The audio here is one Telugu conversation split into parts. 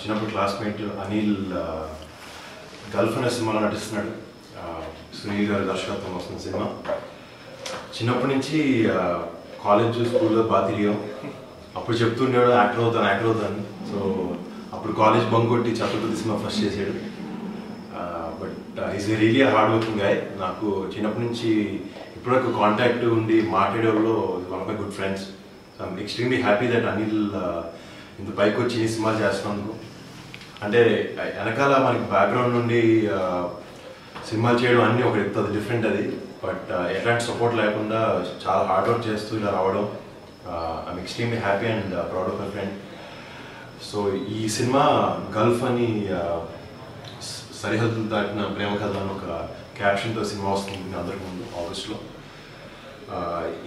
చిన్నప్పుడు క్లాస్మేట్ అనిల్ గల్ఫ్ అనే సినిమాలో నటిస్తున్నాడు. సునీల్ గారి దర్శకత్వం వస్తున్న సినిమా. చిన్నప్పటి నుంచి కాలేజ్ స్కూల్లో బాగా తిరిగాం. అప్పుడు చెప్తుండేవాడు యాక్టర్ అవుతాను. సో అప్పుడు కాలేజ్ బంక్ కొట్టి ఛత్రపతి సినిమా ఫస్ట్ చేసాడు. But is really hard working guy. నాకు చిన్నప్పటి నుంచి ఇప్పటివరకు కాంటాక్ట్ ఉండి మాట్లాడేవాళ్ళు one of my good friends. I'm extremely happy that Anil ఇంత పైకి వచ్చి ఈ సినిమా చేస్తున్నందుకు. అంటే వెనకాల మనకి బ్యాక్గ్రౌండ్ నుండి సినిమాలు చేయడం అన్నీ ఒక ఎత్తు, అది డిఫరెంట్ అది. బట్ ఎలాంటి సపోర్ట్ లేకుండా చాలా హార్డ్ వర్క్ చేస్తూ ఇలా రావడం I'm extremely happy and proud of my friend. So ఈ సినిమా గల్ఫ్ అని సరిహద్దులు దాటిన ప్రేమ కథ అని ఒక క్యాప్షన్తో సినిమా వస్తుంది అందరికి ముందు ఆగస్టులో.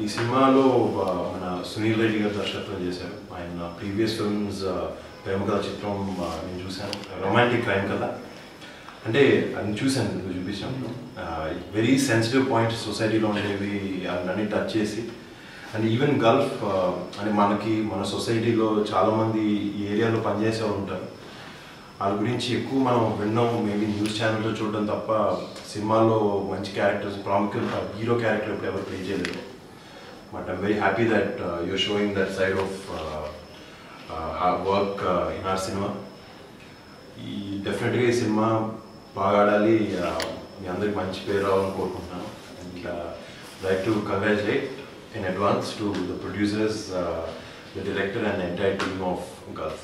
ఈ సినిమాలో మన సునీల్ రెడ్డి గారు దర్శకత్వం చేశారు. ఆయన ప్రీవియస్ ఫిల్మ్స్ ప్రేమ కథ చిత్రం నేను చూశాను, రొమాంటిక్ క్రైమ్ కథ. అంటే అది చూశాను, మీకు చూపించాను. వెరీ సెన్సిటివ్ పాయింట్స్ సొసైటీలో ఉండేవి అన్నీ టచ్ చేసి, అండ్ ఈవెన్ గల్ఫ్ అని మన సొసైటీలో చాలామంది ఈ ఏరియాలో పనిచేసే వాళ్ళు ఉంటారు. వాళ్ళ గురించి ఎక్కువ మనం విన్నాం, మేబీ న్యూస్ ఛానల్లో చూడడం తప్ప సినిమాల్లో మంచి క్యారెక్టర్స్, ప్రాముఖ్యంగా హీరో క్యారెక్టర్ ఇప్పుడు ఎవరు ప్లే చేయలేదు. But I'm very happy that you're showing that side of work in our cinema. డెఫినెట్గా ఈ సినిమా బాగా ఆడాలి, మీ అందరికి మంచి పేరు రావాలని కోరుకుంటున్నాను. And like to congratulate in advance to the producers, the director and the entire team of Gulf.